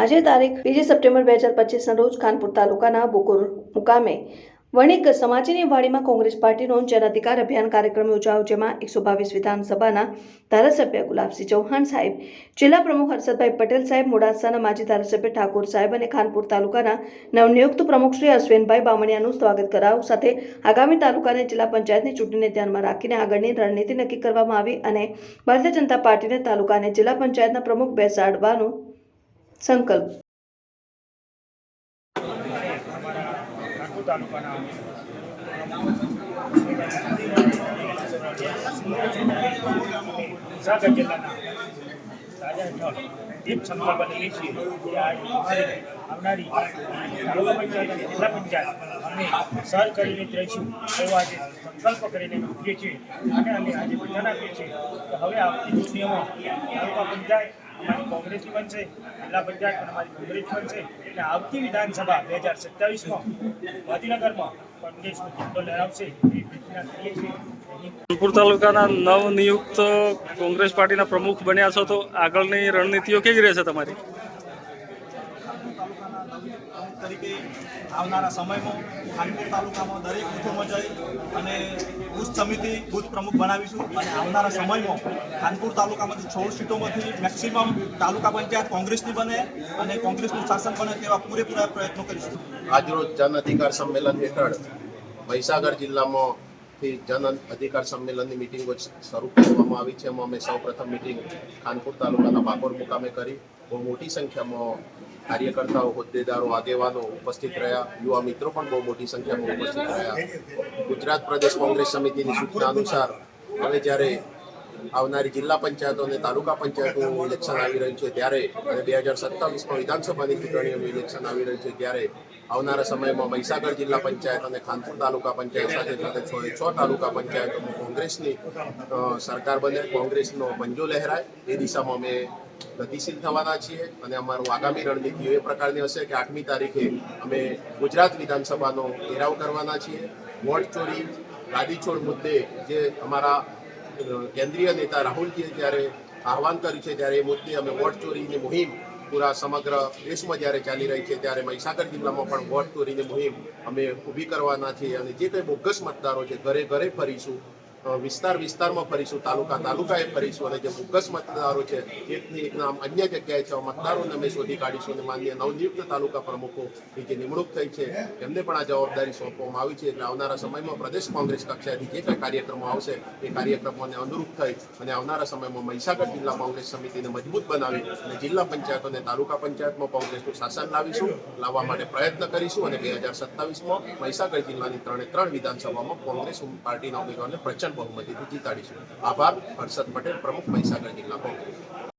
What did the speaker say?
આજે તારીખ 2 સપ્ટેમ્બર 2025ના રોજ ખાનપુર તાલુકાના બોકોર મુકામે વણિક સમાજની વાડીમાં કોંગ્રેસ પાર્ટીનો જન અધિકાર અભિયાન કાર્યક્રમ યોજાયો, જેમાં 122 વિધાનસભાના ધારાસભ્ય ગુલાબસિંહ ચૌહાણ સાહેબ, જિલ્લા પ્રમુખ હર્ષદભાઈ પટેલ સાહેબ, મોડાસાના માજી ધારાસભ્ય ઠાકોર સાહેબ અને ખાનપુર તાલુકાના નવનિયુક્ત પ્રમુખ શ્રી અશ્વિનભાઈ બામણિયાનું સ્વાગત કરાયું. સાથે આગામી તાલુકા અને જિલ્લા પંચાયતની ચૂંટણીને ધ્યાનમાં રાખીને આગળની રણનીતિ નક્કી કરવામાં આવી અને ભારતીય જનતા પાર્ટીને તાલુકા અને જિલ્લા પંચાયતના પ્રમુખ બેસાડવાનો સંકલ્પ. તાલુકાના સાગર જિલ્લાના રાજા હેઠળ દીપ સંકલ્પ લઈએ છીએ કે આવનારી તાલુકા પંચાયત અને જિલ્લા પંચાયત અમે સર કરીને જ રહીશું એવો આજે સંકલ્પ કરીને ઉઠીએ છીએ અને અમે આજે વચન આપીએ છીએ કે હવે આવતી ચૂંટણીઓમાં તાલુકા પંચાયત અમારી કોંગ્રેસની બનશે, જિલ્લા પંચાયત પણ અમારી કોંગ્રેસ બનશે અને આવતી વિધાનસભા 2027માં ગાંધીનગરમાં કોંગ્રેસનો ઝંડો લહેરાવશે એવી પ્રાર્થના કરીએ છીએ. ખાનપુર તાલુકાના નવનિયુક્ત કોંગ્રેસ પાર્ટીના પ્રમુખ બન્યા છો, તો આગળની રણનીતિઓ કેવી રહેશે તમારી? તરીકે આવનારા સમયમાં ખાનપુર તાલુકામાં દરેક બૂથોમાં જઈ અને બૂથ સમિતિ બૂથ પ્રમુખ બનાવીશું અને આવનારા સમયમાં ખાનપુર તાલુકામાંથી 16 સીટોમાંથી મેક્સિમમ તાલુકા પંચાયત કોંગ્રેસની બને અને કોંગ્રેસનું શાસન બને તેવા પૂરેપૂરા પ્રયત્નો કરીશું. આજરોજ જન અધિકાર સંમેલન હેઠળ મહીસાગર જિલ્લામાં જન અધિકાર સંમેલનની મિટિંગો શરૂ કરવામાં આવી છે. એમાં અમે સૌપ્રથમ મિટિંગ ખાનપુર તાલુકાના બાકોર મુકામે કરી. બહુ મોટી સંખ્યામાં કાર્યકર્તાઓ, હોદ્દેદારો, આગેવાનો ઉપસ્થિત રહ્યા. યુવા મિત્રો પણ બહુ મોટી સંખ્યામાં ઉપસ્થિત રહ્યા. ગુજરાત પ્રદેશ કોંગ્રેસ સમિતિની સૂચના અનુસાર હવે જ્યારે આવનારી જિલ્લા પંચાયતો અને તાલુકા પંચાયતનું ઇલેક્શન આવી રહ્યું છે ત્યારે અને 2027માં વિધાનસભાની ચૂંટણીઓનું ઇલેક્શન આવી રહ્યું છે ત્યારે આવનારા સમયમાં મહીસાગર જિલ્લા પંચાયત અને ખાનપુર તાલુકા પંચાયત સાથે 6 તાલુકા પંચાયતોમાં કોંગ્રેસની સરકાર બને, કોંગ્રેસનો પંજો લહેરાય એ દિશામાં અમે ગતિશીલ થવાના છીએ. અને અમારું આગામી રણનીતિઓ એ પ્રકારની હશે કે 8મી તારીખે અમે ગુજરાત વિધાનસભાનો ઘેરાવ કરવાના છીએ. વોટ ચોરી, ગાદી છોડ મુદ્દે જે અમારા કેન્દ્રીય નેતા રાહુલજીએ જ્યારે આહવાન કર્યું છે ત્યારે એ મુદ્દે અમે વોટ ચોરીની મુહિમ પૂરા સમગ્ર દેશમાં જ્યારે ચાલી રહી છે ત્યારે મહીસાગર જિલ્લામાં પણ વોટ ચોરીની મુહિમ અમે ઊભી કરવાના છીએ. અને જે કંઈ બોગસ મતદારો છે ઘરે ઘરે ફરીશું, વિસ્તારમાં ફરીશું, તાલુકાએ ફરીશું અને જે બોગસ મતદારો છે એકની એક નામ અન્ય જગ્યાએ છે મતદારોને અમે શોધી કાઢીશું અને માન્ય નવનિયુક્ત તાલુકા પ્રમુખોની જે નિમણૂક થઈ છે એમને પણ આ જવાબદારી સોંપવામાં આવી છે. એટલે આવનારા સમયમાં પ્રદેશ કોંગ્રેસ કક્ષાએથી જે કંઈ કાર્યક્રમો આવશે એ કાર્યક્રમોને અનુરૂપ થઈ અને આવનારા સમયમાં મહીસાગર જિલ્લા કોંગ્રેસ સમિતિને મજબૂત બનાવી અને જિલ્લા પંચાયત અને તાલુકા પંચાયતમાં કોંગ્રેસનું શાસન લાવવા માટે પ્રયત્ન કરીશું અને 2027માં મહીસાગર જિલ્લાની 3 વિધાનસભામાં કોંગ્રેસ પાર્ટીના ઉમેદવારને પ્રચંડ બહુમતીથી જીતાડીશું. આભાર. હર્ષદ પટેલ, પ્રમુખ, મહીસાગર જિલ્લા કોંગ્રેસ.